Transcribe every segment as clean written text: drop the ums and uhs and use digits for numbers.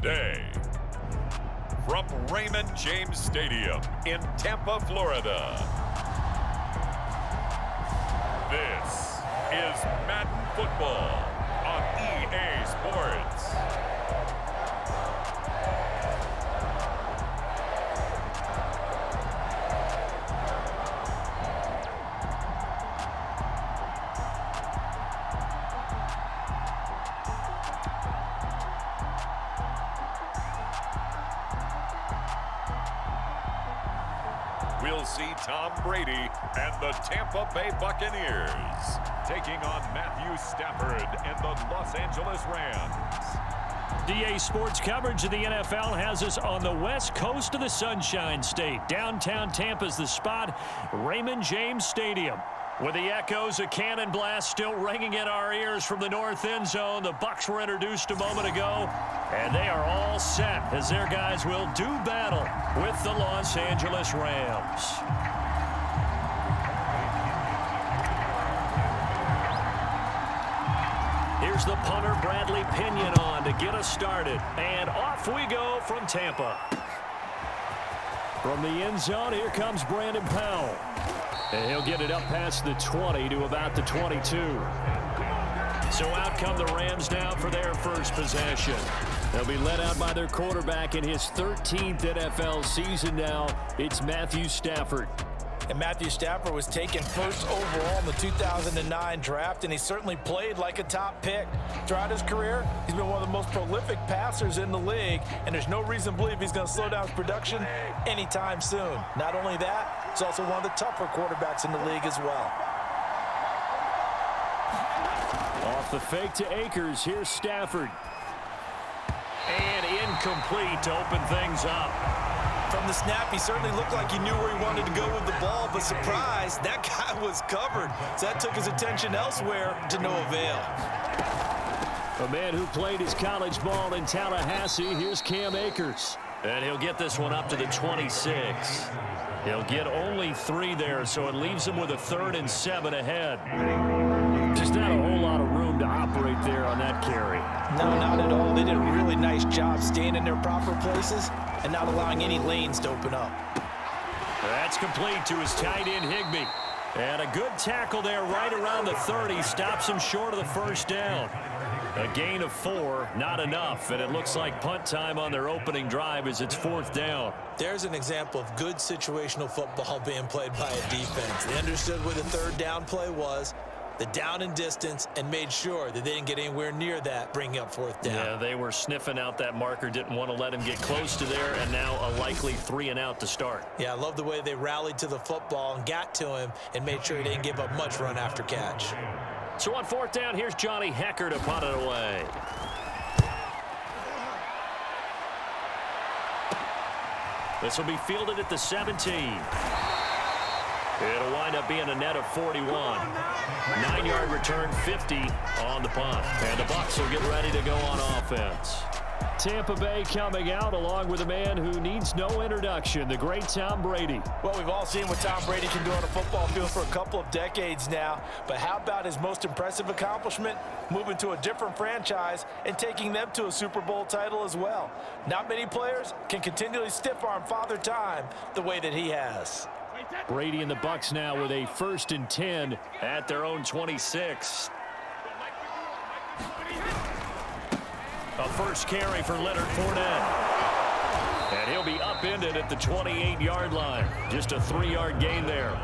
day. From Raymond James Stadium in Tampa, Florida, this is Madden Football on EA Sports. We'll see Tom Brady and the Tampa Bay Buccaneers taking on Matthew Stafford and the Los Angeles Rams. DA Sports coverage of the NFL has us on the west coast of the Sunshine State. Downtown Tampa's the spot, Raymond James Stadium. With the echoes of cannon blast still ringing in our ears from the north end zone, the Bucs were introduced a moment ago, and they are all set as their guys will do battle with the Los Angeles Rams. Here's the punter, Bradley Pinion, on to get us started. And off we go from Tampa. From the end zone, here comes Brandon Powell. And he'll get it up past the 20 to about the 22. So out come the Rams now for their first possession. They'll be led out by their quarterback in his 13th NFL season now. It's Matthew Stafford. And Matthew Stafford was taken first overall in the 2009 draft, and he certainly played like a top pick. Throughout his career, he's been one of the most prolific passers in the league, and there's no reason to believe he's going to slow down his production anytime soon. Not only that, he's also one of the tougher quarterbacks in the league as well. Off the fake to Akers, here's Stafford. And incomplete to open things up. From the snap, he certainly looked like he knew where he wanted to go with the ball, but surprise, that guy was covered. So that took his attention elsewhere to no avail. A man who played his college ball in Tallahassee, here's Cam Akers. And he'll get this one up to the 26. He'll get only 3 there, so it leaves him with a 3rd and 7 ahead. Just not a whole lot of room to operate there on that carry. No, not at all. They did a really nice job staying in their proper places and not allowing any lanes to open up. That's complete to his tight end, Higbee. And a good tackle there right around the 30. Stops him short of the first down. A gain of 4, not enough. And it looks like punt time on their opening drive as it's 4th down. There's an example of good situational football being played by a defense. They understood where the 3rd down play was, the down and distance, and made sure that they didn't get anywhere near that, bringing up 4th down. Yeah, they were sniffing out that marker, didn't want to let him get close to there, and now a likely 3 and out to start. Yeah, I love the way they rallied to the football and got to him and made sure he didn't give up much run after catch. So on 4th down, here's Johnny Hecker to punt it away. This will be fielded at the 17. It'll wind up being a net of 41. 9-yard return, 50 on the punt. And the Bucs will get ready to go on offense. Tampa Bay coming out along with a man who needs no introduction, the great Tom Brady. Well, we've all seen what Tom Brady can do on a football field for a couple of decades now. But how about his most impressive accomplishment? Moving to a different franchise and taking them to a Super Bowl title as well. Not many players can continually stiff-arm Father Time the way that he has. Brady and the Bucs now with a 1st and 10 at their own 26. A first carry for Leonard Fournette. And he'll be upended at the 28-yard line. Just a 3-yard gain there.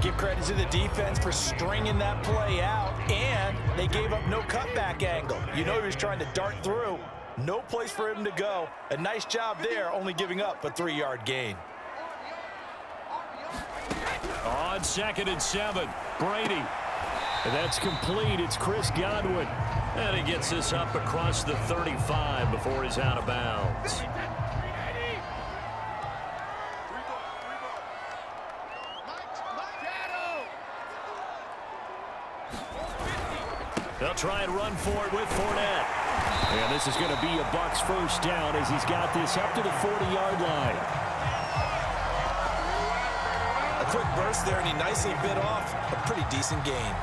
Give credit to the defense for stringing that play out, and they gave up no cutback angle. You know he was trying to dart through. No place for him to go. A nice job there, only giving up a 3-yard gain. On 2nd and 7, Brady. And that's complete. It's Chris Godwin. And he gets this up across the 35 before he's out of bounds. They'll try and run for it with Fournette. And this is going to be a Bucs first down as he's got this up to the 40-yard line. A quick burst there, and he nicely bit off a pretty decent gain.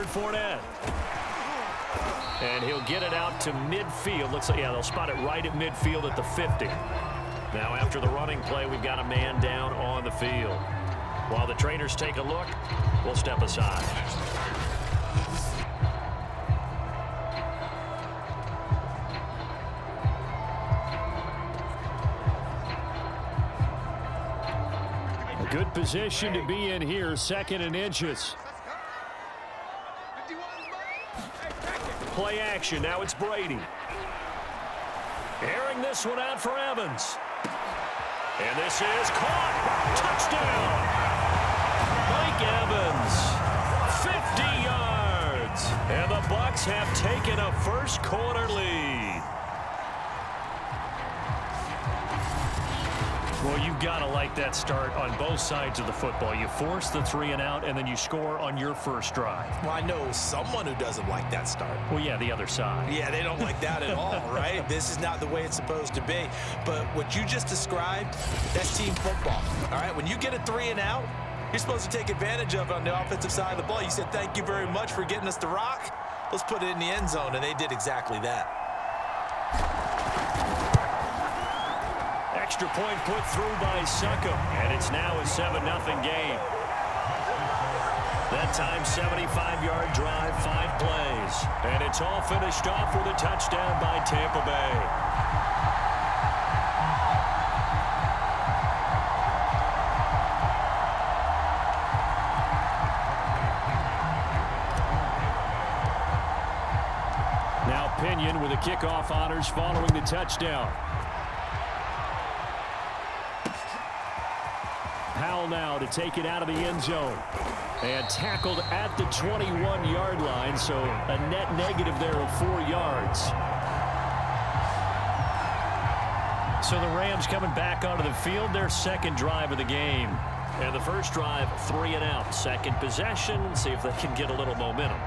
Leonard Fournette. And he'll get it out to midfield. Looks like, yeah, they'll spot it right at midfield at the 50. Now after the running play, we've got a man down on the field. While the trainers take a look, we'll step aside. A good position to be in here, 2nd and inches. Play action, now it's Brady. Airing this one out for Evans. And this is caught. Touchdown. Mike Evans. 50 yards. And the Bucs have taken a first quarter lead. Well, you've got to like that start on both sides of the football. You force the 3-and-out, and then you score on your first drive. Well, I know someone who doesn't like that start. Well, yeah, the other side. Yeah, they don't like that at all, right? This is not the way it's supposed to be. But what you just described, that's team football, all right? When you get a 3-and-out, you're supposed to take advantage of it on the offensive side of the ball. You said, thank you very much for getting us the rock. Let's put it in the end zone, and they did exactly that. Extra point put through by Sabo, and it's now a 7-0 game. That time, 75-yard drive, 5 plays. And it's all finished off with a touchdown by Tampa Bay. Now Pinion with the kickoff honors following the touchdown. Powell now to take it out of the end zone. And tackled at the 21-yard line, so a net negative there of 4 yards. So the Rams coming back onto the field, their second drive of the game. And the first drive, 3-and-out. Second possession, see if they can get a little momentum.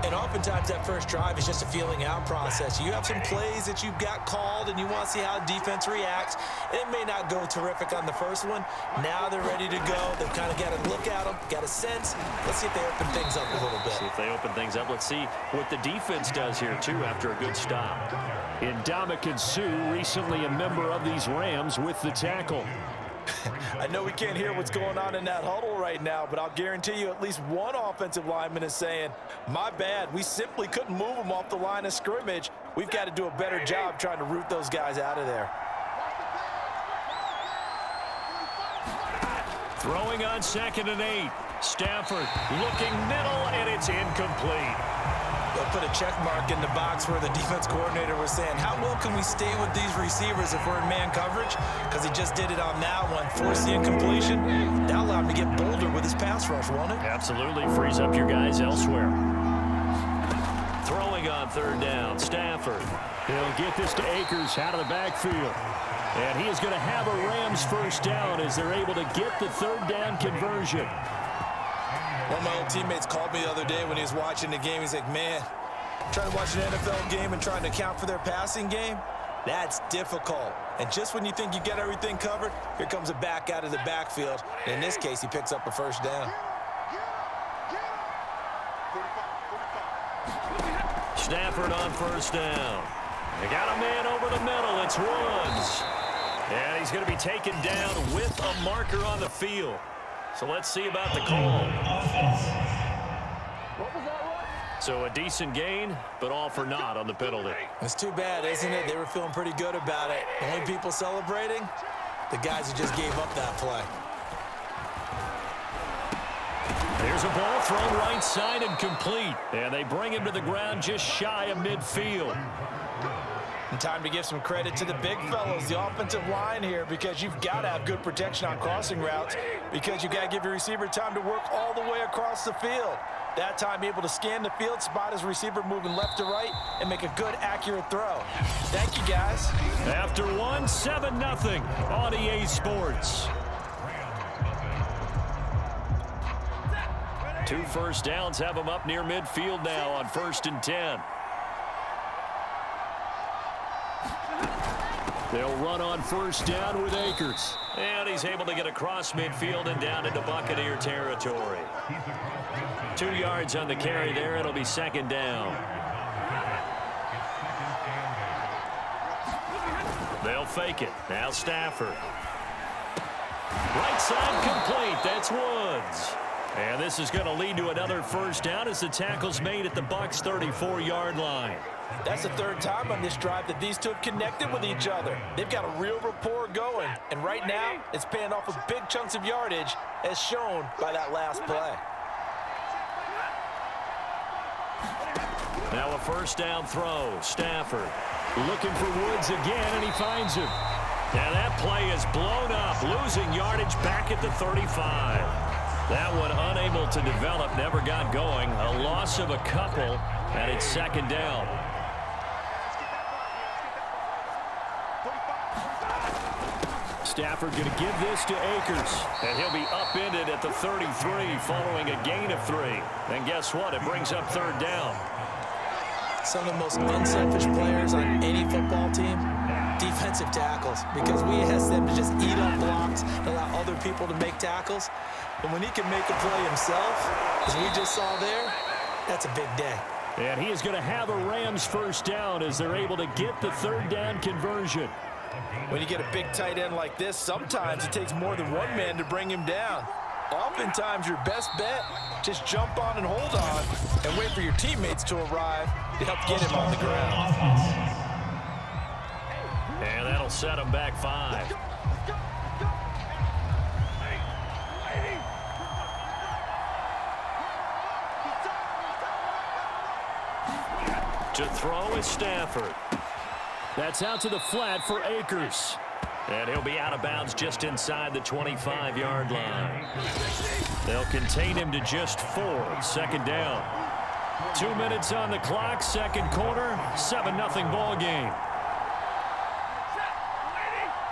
And oftentimes that first drive is just a feeling out process. You have some plays that you've got called and you want to see how the defense reacts. And it may not go terrific on the first one. Now they're ready to go. They've kind of got to look at them, got a sense. Let's see if they open things up a little bit. See if they open things up. Let's see what the defense does here, too, after a good stop. Ndamukong Suh, recently a member of these Rams, with the tackle. I know we can't hear what's going on in that huddle right now, but I'll guarantee you at least one offensive lineman is saying, my bad, we simply couldn't move them off the line of scrimmage. We've got to do a better job trying to root those guys out of there. Throwing on 2nd and 8. Stafford looking middle, and it's incomplete. They'll put a check mark in the box where the defense coordinator was saying, how well can we stay with these receivers if we're in man coverage? Because he just did it on that one, forced the incompletion. That allowed him to get bolder with his pass rush, won't it? Absolutely, frees up your guys elsewhere. Throwing on 3rd down, Stafford. He'll get this to Akers out of the backfield. And he is going to have a Rams first down as they're able to get the 3rd down conversion. One of my old teammates called me the other day when he was watching the game. He's like, man, trying to watch an NFL game and trying to account for their passing game, that's difficult. And just when you think you get everything covered, here comes a back out of the backfield. And in this case, he picks up a first down. Stafford on 1st down. They got a man over the middle. It's Woods. And he's going to be taken down with a marker on the field. So let's see about the call. So a decent gain, but all for naught on the penalty. It's too bad, isn't it? They were feeling pretty good about it. The only people celebrating, the guys who just gave up that play. There's a ball thrown right side and complete. And they bring him to the ground just shy of midfield. And time to give some credit to the big fellows, the offensive line here, because you've got to have good protection on crossing routes, because you've got to give your receiver time to work all the way across the field. That time, be able to scan the field, spot his receiver moving left to right, and make a good, accurate throw. Thank you, guys. After 7-0 on EA Sports. 2 first downs have them up near midfield now on 1st and 10. They'll run on first down with Akers. And he's able to get across midfield and down into Buccaneer territory. 2 yards on the carry there. It'll be second down. They'll fake it. Now Stafford. Right side complete. That's Woods. And this is going to lead to another first down as the tackle's made at the Bucs' 34-yard line. That's the third time on this drive that these two have connected with each other. They've got a real rapport going. And right now, it's paying off with big chunks of yardage, as shown by that last play. Now a first down throw. Stafford looking for Woods again, and he finds him. Now that play is blown up, losing yardage back at the 35. That one unable to develop, never got going. A loss of a couple, and it's second down. Stafford going to give this to Akers, and he'll be upended at the 33 following a gain of 3. And guess what? It brings up third down. Some of the most unselfish players on any football team, defensive tackles, because we ask them to just eat up blocks and allow other people to make tackles. But when he can make a play himself, as we just saw there, that's a big day. And he is going to have a Rams first down as they're able to get the third down conversion. When you get a big tight end like this, sometimes it takes more than one man to bring him down. Oftentimes, your best bet, just jump on and hold on and wait for your teammates to arrive to help get him on the ground. And that'll set him back 5. To throw is Stafford. That's out to the flat for Akers. And he'll be out of bounds just inside the 25-yard line. They'll contain him to just 4. Second down. 2 minutes on the clock, second quarter, 7-0 ball game.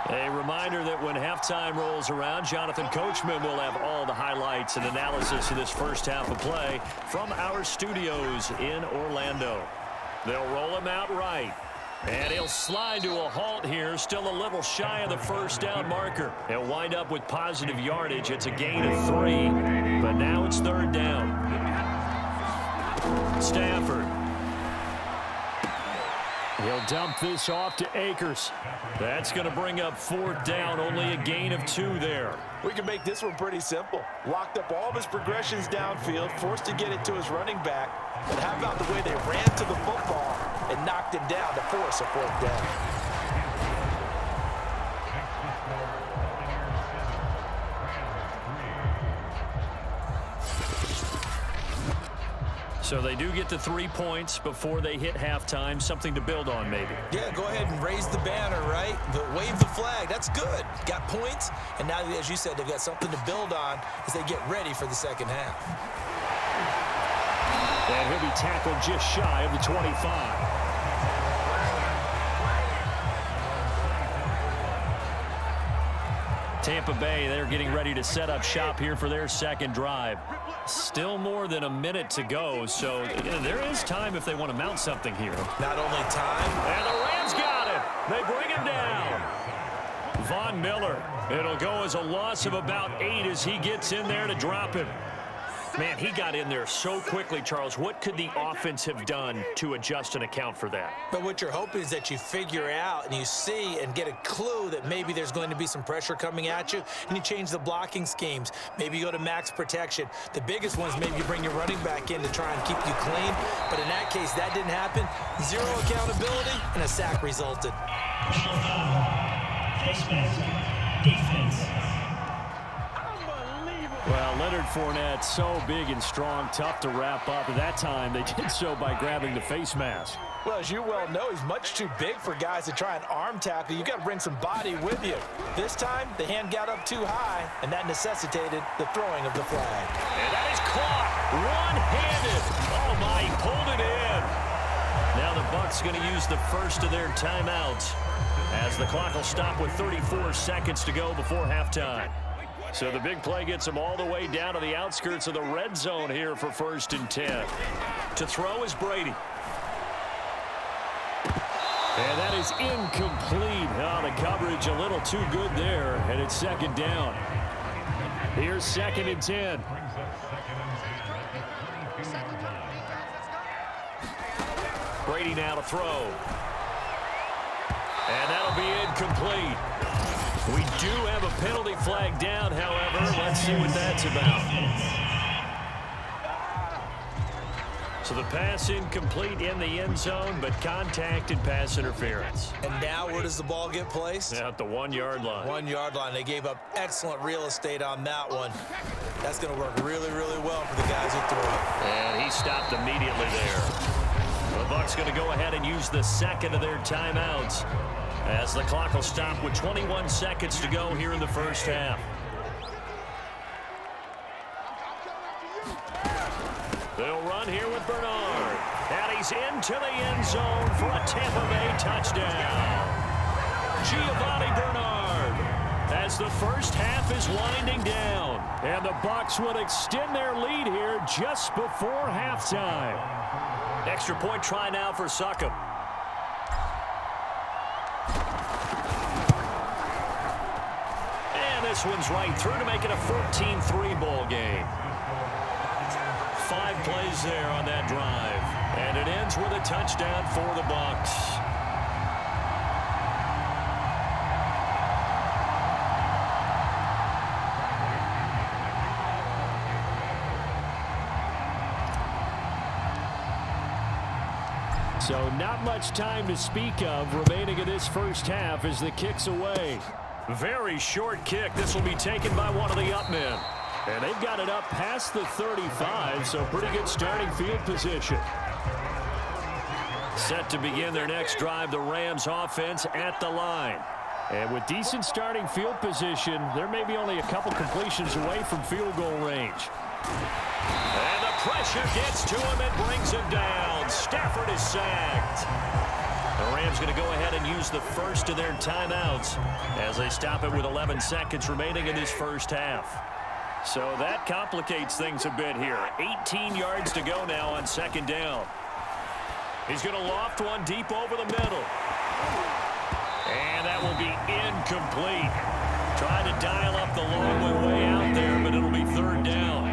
A reminder that when halftime rolls around, Jonathan Coachman will have all the highlights and analysis of this first half of play from our studios in Orlando. They'll roll him out right. And he'll slide to a halt here, still a little shy of the first down marker. He'll wind up with positive yardage. It's a gain of 3, but now it's third down. Stafford. He'll dump this off to Akers. That's going to bring up fourth down, only a gain of 2 there. We can make this one pretty simple. Locked up all of his progressions downfield, forced to get it to his running back. But how about the way they ran to the football and knocked him down to force a fourth down? So they do get the 3 points before they hit halftime, something to build on maybe. Yeah, go ahead and raise the banner, right? Wave the flag. That's good. Got points, and now, as you said, they've got something to build on as they get ready for the second half. And he'll be tackled just shy of the 25. Tampa Bay, they're getting ready to set up shop here for their second drive. Still more than a minute to go, so there is time if they want to mount something here. Not only time. And the Rams got it. They bring him down. Von Miller. It'll go as a loss of about 8 as he gets in there to drop him. Man, he got in there so quickly, Charles. What could the offense have done to adjust and account for that? But what you're hoping is that you figure out and you see and get a clue that maybe there's going to be some pressure coming at you, and you change the blocking schemes. Maybe you go to max protection. The biggest one is maybe you bring your running back in to try and keep you clean. But in that case, that didn't happen. 0 accountability, and a sack resulted. Defense. Well, Leonard Fournette, so big and strong, tough to wrap up. At that time, they did so by grabbing the face mask. Well, as you well know, he's much too big for guys to try and arm tackle. You've got to bring some body with you. This time, the hand got up too high, and that necessitated the throwing of the flag. And that is caught one-handed. Oh, my, he pulled it in. Now the Bucs going to use the first of their timeouts as the clock will stop with 34 seconds to go before halftime. So the big play gets them all the way down to the outskirts of the red zone here for 1st and 10. To throw is Brady. And that is incomplete. Oh, the coverage a little too good there, and it's second down. Here's 2nd and 10. Brady now to throw. And that'll be incomplete. We do have a penalty flag down, however. Let's see what that's about. So the pass incomplete in the end zone, but contact and pass interference. And now where does the ball get placed? At the 1-yard line. 1-yard line. They gave up excellent real estate on that one. That's going to work really, really well for the guys who throw it. And he stopped immediately there. The Bucs going to go ahead and use the second of their timeouts as the clock will stop with 21 seconds to go here in the first half. They'll run here with Bernard. And he's into the end zone for a Tampa Bay touchdown. Giovanni Bernard as the first half is winding down. And the Bucs would extend their lead here just before halftime. Extra point try now for Succop. And this one's right through to make it a 14-3 ball game. 5 plays there on that drive. And it ends with a touchdown for the Bucs. So not much time to speak of remaining in this first half as the kick's away. Very short kick. This will be taken by one of the up men. And they've got it up past the 35, so pretty good starting field position. Set to begin their next drive, the Rams offense at the line. And with decent starting field position, there may be only a couple completions away from field goal range. And the pressure gets to him and brings him down. Stafford is sacked. The Rams going to go ahead and use the first of their timeouts as they stop it with 11 seconds remaining in this first half. So that complicates things a bit here. 18 yards to go now on second down. He's going to loft one deep over the middle. And that will be incomplete. Trying to dial up the long way out there, but it'll be third down.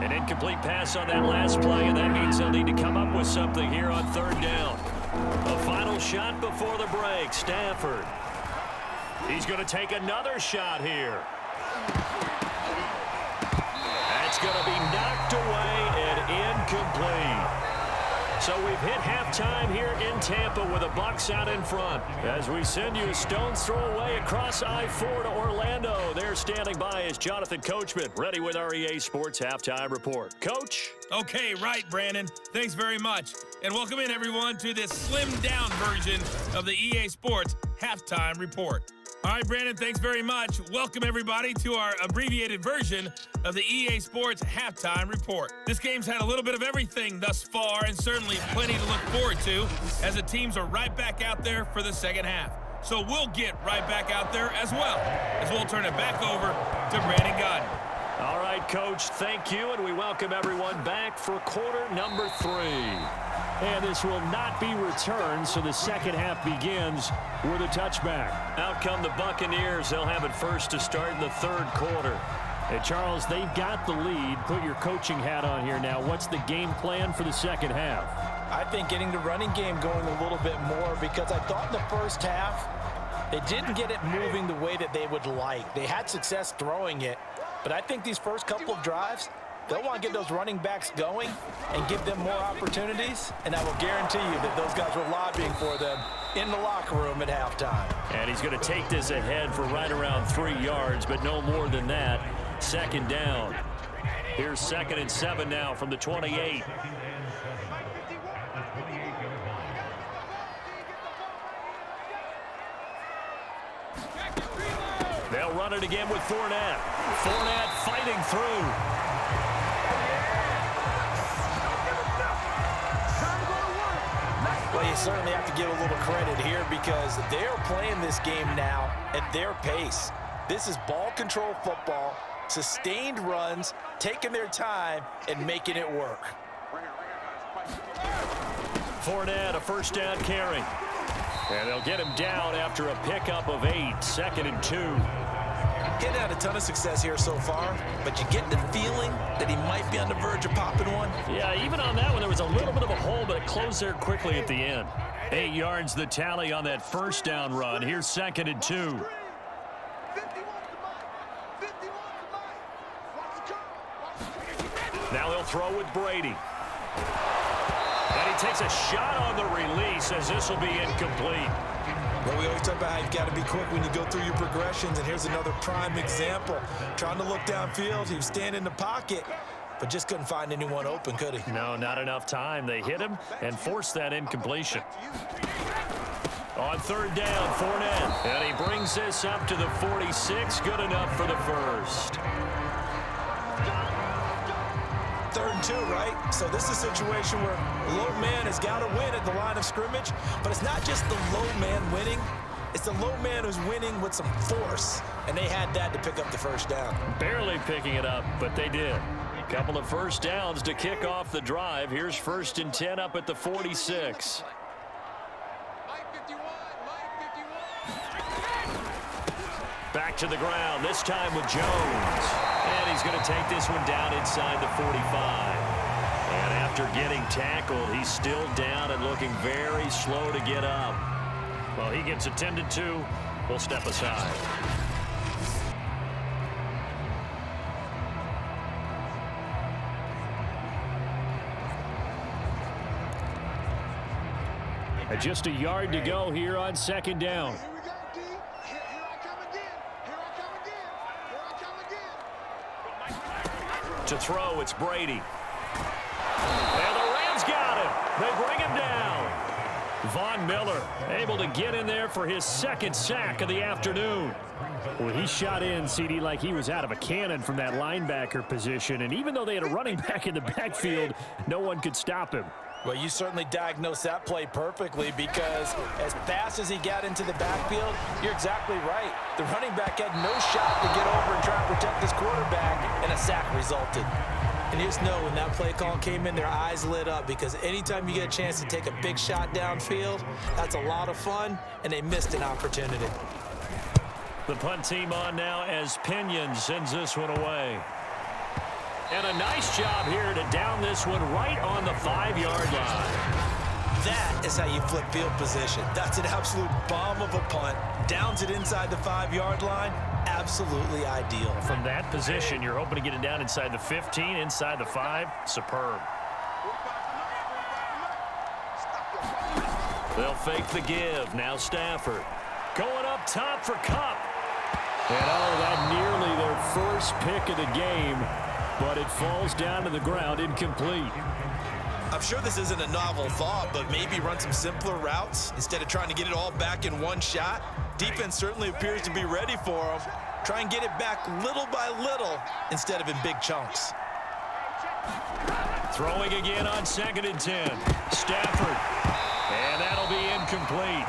An incomplete pass on that last play, and that means they'll need to come up with something here on third down. A final shot before the break. Stafford. He's going to take another shot here. That's going to be knocked away and incomplete. So we've hit halftime here in Tampa with the Bucs out in front. As we send you a stone's throw away across I-4 to Orlando. There standing by is Jonathan Coachman, ready with our EA Sports Halftime Report. Coach? Okay, right, Brandon. Thanks very much. And welcome in, everyone, to this slimmed-down version of the EA Sports Halftime Report. All right, Brandon, thanks very much. Welcome, everybody, to our abbreviated version of the EA Sports Halftime Report. This game's had a little bit of everything thus far, and certainly plenty to look forward to, as the teams are right back out there for the second half. So we'll get right back out there as well, as we'll turn it back over to Brandon Godden. All right, Coach, thank you, and we welcome everyone back for quarter number 3. And this will not be returned, so the second half begins with a touchback. Out come the Buccaneers. They'll have it first to start in the third quarter. And Charles, they've got the lead. Put your coaching hat on here now. What's the game plan for the second half? I think getting the running game going a little bit more, because I thought in the first half they didn't get it moving the way that they would like. They had success throwing it, but I think these first couple of drives, they'll want to get those running backs going and give them more opportunities, and I will guarantee you that those guys were lobbying for them in the locker room at halftime. And he's going to take this ahead for right around 3 yards, but no more than that. Second down. Here's 2nd and 7 now from the 28. They'll run it again with Fournette. Fournette fighting through. Well, you certainly have to give a little credit here, because they're playing this game now at their pace. This is ball control football, sustained runs, taking their time and making it work. Fournette, a first down carry. And they'll get him down after a pickup of 8, 2nd and 2. Getting had a ton of success here so far, but you get the feeling that he might be on the verge of popping one. Yeah, even on that one, there was a little bit of a hole, but it closed there quickly at the end. 8 yards the tally on that first down run. Here's 2nd and 2. Now he'll throw with Brady. And he takes a shot on the release as this will be incomplete. Well, we always talk about how you've got to be quick when you go through your progressions, and here's another prime example. Trying to look downfield, he was standing in the pocket, but just couldn't find anyone open, could he? No, not enough time. They hit him and forced that incompletion. On 3rd down, Fournette. And he brings this up to the 46. Good enough for the first. 3rd and 2, right? So this is a situation where low man has got to win at the line of scrimmage, but it's not just the low man winning. It's the low man who's winning with some force, and they had that to pick up the first down. Barely picking it up, but they did. A couple of first downs to kick off the drive. Here's 1st and 10 up at the 46. Back to the ground, this time with Jones. And he's going to take this one down inside the 45. And after getting tackled, he's still down and looking very slow to get up. Well, he gets attended to. We'll step aside. Just a yard to go here on 2nd down. To throw, it's Brady. And the Rams got him. They bring him down. Von Miller able to get in there for his 2nd sack of the afternoon. Well, he shot in, CD, like he was out of a cannon from that linebacker position. And even though they had a running back in the backfield, no one could stop him. Well, you certainly diagnosed that play perfectly, because as fast as he got into the backfield, you're exactly right. The running back had no shot to get over and try and protect his quarterback, and a sack resulted. And you just know when that play call came in, their eyes lit up, because anytime you get a chance to take a big shot downfield, that's a lot of fun, and they missed an opportunity. The punt team on now as Pinion sends this one away. And a nice job here to down this one right on the 5-yard line. That is how you flip field position. That's an absolute bomb of a punt. Downs it inside the 5-yard line. Absolutely ideal. From that position, you're hoping to get it down inside the 15, inside the 5. Superb. They'll fake the give. Now Stafford. Going up top for Kupp. And oh, that nearly their first pick of the game. But it falls down to the ground, incomplete. I'm sure this isn't a novel thought, but maybe run some simpler routes instead of trying to get it all back in one shot. Defense certainly appears to be ready for them. Try and get it back little by little instead of in big chunks. Throwing again on 2nd and 10. Stafford. And that'll be incomplete.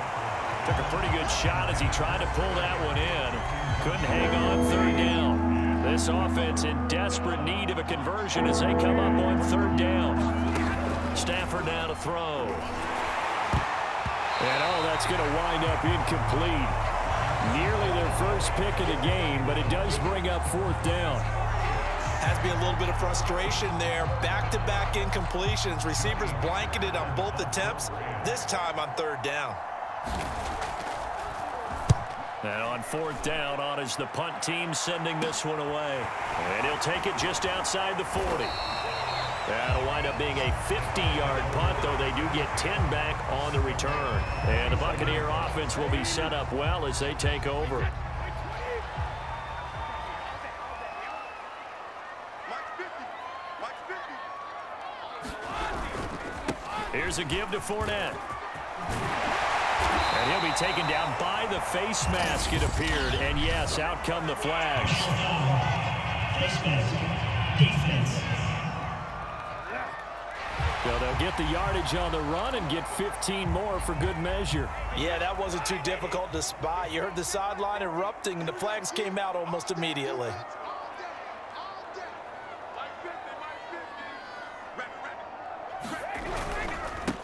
Took a pretty good shot as he tried to pull that one in. Couldn't hang on 3rd down. This offense in desperate need of a conversion as they come up on 3rd down. Stafford now to throw. And oh, that's going to wind up incomplete. Nearly their first pick of the game, but it does bring up 4th down. Has to be a little bit of frustration there. Back-to-back incompletions. Receivers blanketed on both attempts, this time on 3rd down. And on 4th down, on is the punt team sending this one away. And he'll take it just outside the 40. That'll wind up being a 50-yard punt, though they do get 10 back on the return. And the Buccaneer offense will be set up well as they take over. Here's a give to Fournette. And he'll be taken down by the face mask, it appeared. And yes, out come the flags. So they'll get the yardage on the run and get 15 more for good measure. Yeah, that wasn't too difficult to spot. You heard the sideline erupting, and the flags came out almost immediately.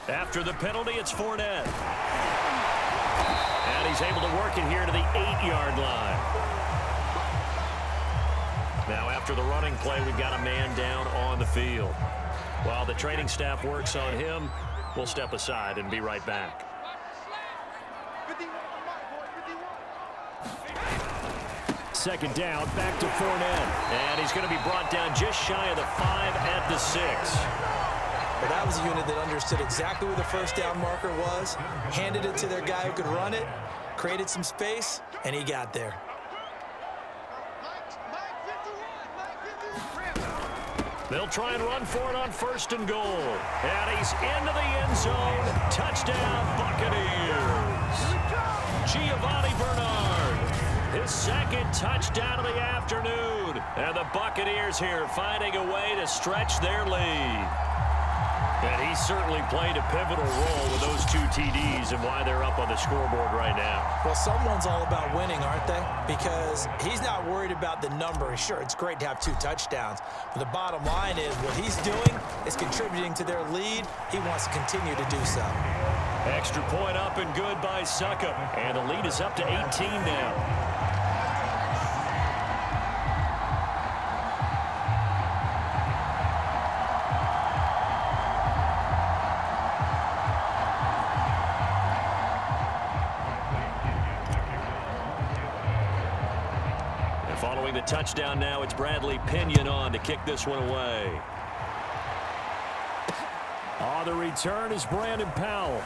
After the penalty, it's Fournette. And he's able to work it here to the 8-yard line. Now after the running play, we've got a man down on the field. While the training staff works on him, we'll step aside and be right back. Second down, back to Fournette. And he's going to be brought down just shy of the 5 at the 6. Well, that was a unit that understood exactly where the first down marker was, handed it to their guy who could run it, created some space, and he got there. They'll try and run for it on 1st and goal. And he's into the end zone. Touchdown, Buccaneers. Giovanni Bernard, his second touchdown of the afternoon. And the Buccaneers here finding a way to stretch their lead. And he certainly played a pivotal role with those 2 TDs and why they're up on the scoreboard right now. Well, someone's all about winning, aren't they? Because he's not worried about the number. Sure, it's great to have 2 touchdowns. But the bottom line is what he's doing is contributing to their lead. He wants to continue to do so. Extra point up and good by Succop. And the lead is up to 18 now. Following the touchdown now, it's Bradley Pinion on to kick this one away. On the return is Brandon Powell.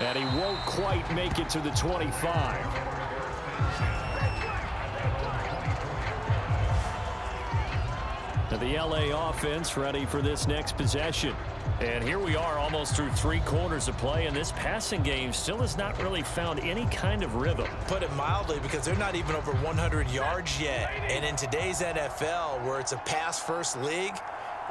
And he won't quite make it to the 25. Now the LA offense ready for this next possession. And here we are almost through 3 quarters of play, and this passing game still has not really found any kind of rhythm. Put it mildly, because they're not even over 100 yards yet. And in today's NFL, where it's a pass-first league,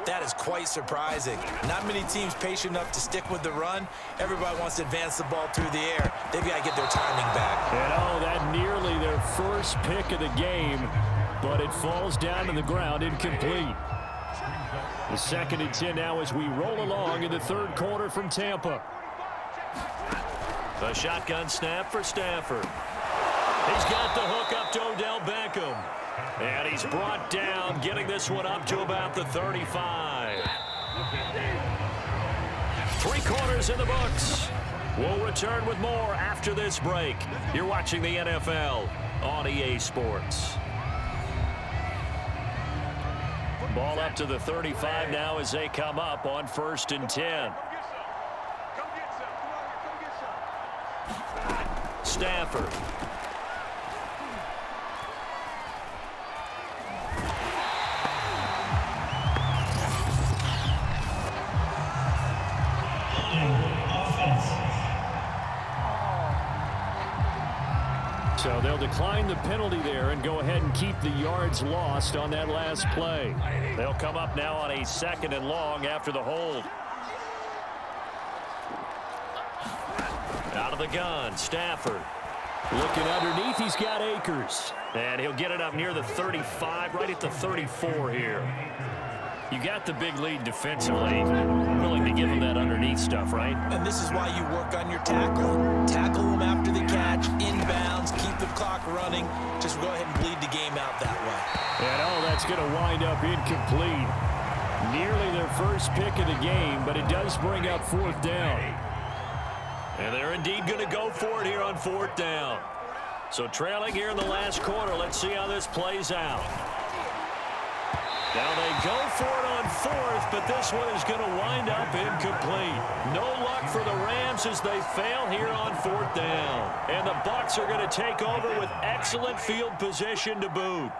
that is quite surprising. Not many teams patient enough to stick with the run. Everybody wants to advance the ball through the air. They've got to get their timing back. And that nearly their first pick of the game, but it falls down to the ground incomplete. The 2nd and 10 now as we roll along in the 3rd quarter from Tampa. A shotgun snap for Stafford. He's got the hook up to Odell Beckham. And he's brought down, getting this one up to about the 35. 3 quarters in the books. We'll return with more after this break. You're watching the NFL on EA Sports. Ball up to the 35 now as they come up on 1st and 10. Stafford. So they'll decline the penalty there and go ahead and keep the yards lost on that last play. They'll come up now on a 2nd and long after the hold. Out of the gun, Stafford. Looking underneath, he's got Akers. And he'll get it up near the 35, right at the 34 here. You got the big lead defensively. Willing to give him that underneath stuff, right? And this is why you work on your tackling. Tackle them after the catch, inbounds, keep the clock running. Just go ahead and bleed the game out that way. And that's going to wind up incomplete. Nearly their first pick of the game, but it does bring up 4th down. And they're indeed going to go for it here on 4th down. So trailing here in the last quarter, let's see how this plays out. Now they go for it on 4th, but this one is going to wind up incomplete. No luck for the Rams as they fail here on 4th down. And the Bucs are going to take over with excellent field position to boot.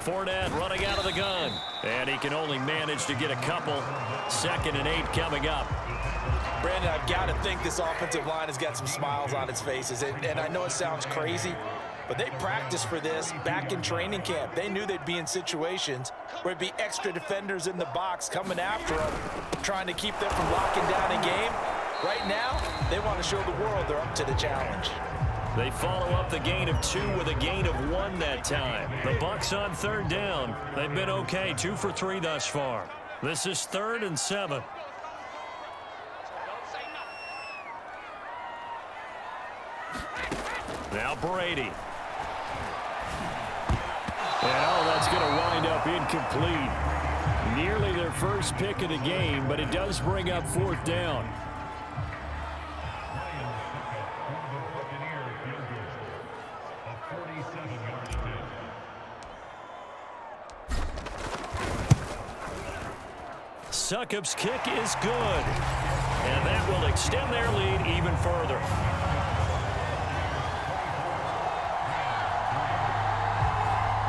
Fournette running out of the gun. And he can only manage to get a couple. 2nd and 8 coming up. Brandon, I've got to think this offensive line has got some smiles on its faces. And I know it sounds crazy, but they practiced for this back in training camp. They knew they'd be in situations where it'd be extra defenders in the box coming after them, trying to keep them from locking down a game. Right now, they want to show the world they're up to the challenge. They follow up the gain of 2 with a gain of 1 that time. The Bucs on 3rd down. They've been okay, 2 for 3 thus far. This is 3rd and 7. Now Brady. And that's going to wind up incomplete. Nearly their first pick of the game, but it does bring up 4th down. Succop's kick is good, and that will extend their lead even further.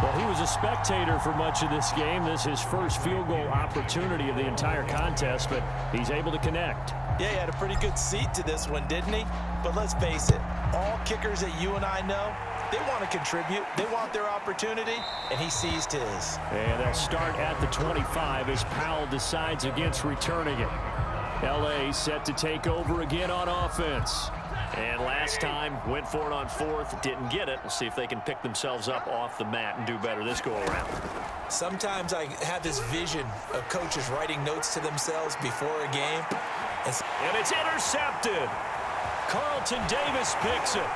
Well, he was a spectator for much of this game. This is his first field goal opportunity of the entire contest, but he's able to connect. Yeah, he had a pretty good seat to this one, didn't he? But let's face it, all kickers that you and I know, they want to contribute. They want their opportunity, and he seized his. And they'll start at the 25 as Powell decides against returning it. L.A. set to take over again on offense. And last time, went for it on 4th, didn't get it. We'll see if they can pick themselves up off the mat and do better this go-around. Sometimes I have this vision of coaches writing notes to themselves before a game. And it's intercepted. Carlton Davis picks it.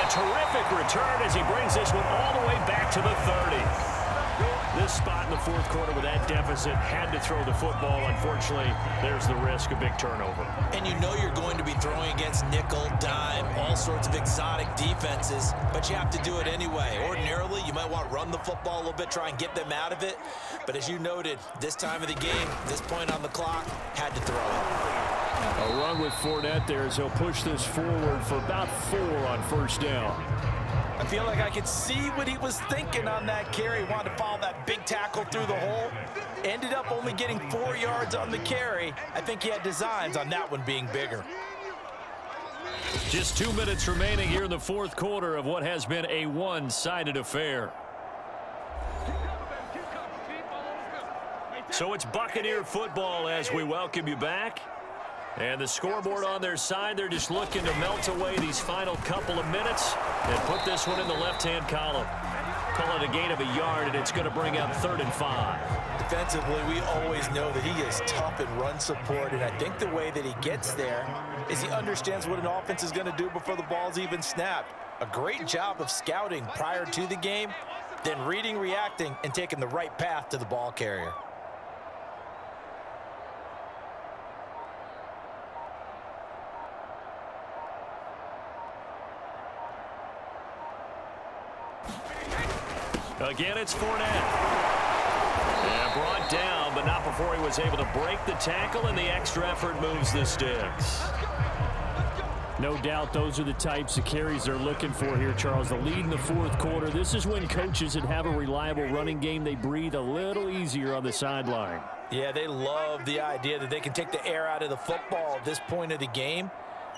Terrific return as he brings this one all the way back to the 30. This spot in the 4th quarter with that deficit had to throw the football. Unfortunately, there's the risk of big turnover. And you know you're going to be throwing against nickel, dime, all sorts of exotic defenses, but you have to do it anyway. Ordinarily, you might want to run the football a little bit, try and get them out of it. But as you noted, this time of the game, this point on the clock, had to throw it. A run with Fournette there as he'll push this forward for about 4 on 1st down. I feel like I could see what he was thinking on that carry. He wanted to follow that big tackle through the hole. Ended up only getting 4 yards on the carry. I think he had designs on that one being bigger. Just 2 minutes remaining here in the 4th quarter of what has been a one-sided affair. So it's Buccaneer football as we welcome you back. And the scoreboard on their side, they're just looking to melt away these final couple of minutes and put this one in the left-hand column. Call it a gain of a yard, and it's going to bring up 3rd and 5. Defensively, we always know that he is tough in run support, and I think the way that he gets there is he understands what an offense is going to do before the ball's even snapped. A great job of scouting prior to the game, then reading, reacting, and taking the right path to the ball carrier. Again, it's Fournette. And brought down, but not before he was able to break the tackle, and the extra effort moves the sticks. No doubt those are the types of carries they're looking for here, Charles. The lead in the 4th quarter. This is when coaches that have a reliable running game, they breathe a little easier on the sideline. Yeah, they love the idea that they can take the air out of the football at this point of the game.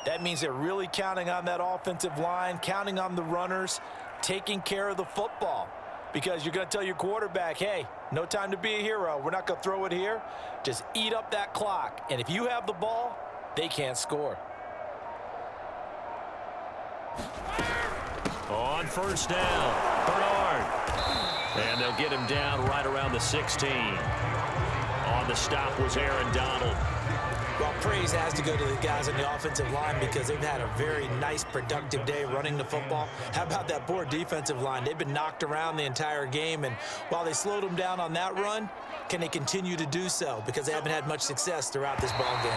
That means they're really counting on that offensive line, counting on the runners, taking care of the football. Because you're going to tell your quarterback, hey, no time to be a hero. We're not going to throw it here. Just eat up that clock. And if you have the ball, they can't score. On 1st down, Bernard. And they'll get him down right around the 16. On the stop was Aaron Donald. Well, praise has to go to the guys on the offensive line because they've had a very nice, productive day running the football. How about that poor defensive line? They've been knocked around the entire game, and while they slowed them down on that run, can they continue to do so? Because they haven't had much success throughout this ball game.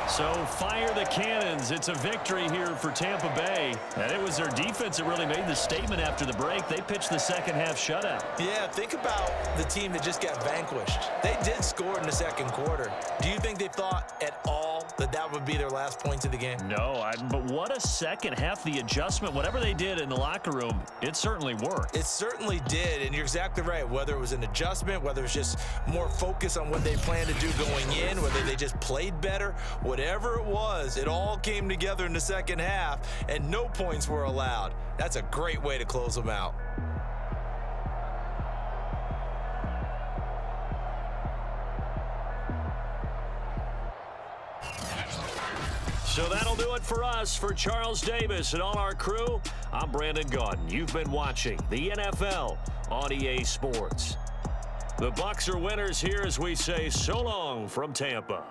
So fire the cannons. It's a victory here for Tampa Bay. And it was their defense that really made the statement after the break. They pitched the second half shutout. Yeah, think about the team that just got vanquished. They did score in the 2nd quarter. Do you think they thought at all that that would be their last points of the game? No, but what a second half. The adjustment, whatever they did in the locker room, it certainly worked. It certainly did, and you're exactly right. Whether it was an adjustment, whether it was just more focus on what they planned to do going in, whether they just played better, whatever it was, it all came together in the second half, and no points were allowed. That's a great way to close them out. So that'll do it for us. For Charles Davis and all our crew, I'm Brandon Gaudin. You've been watching the NFL on EA Sports. The Bucs are winners here as we say so long from Tampa.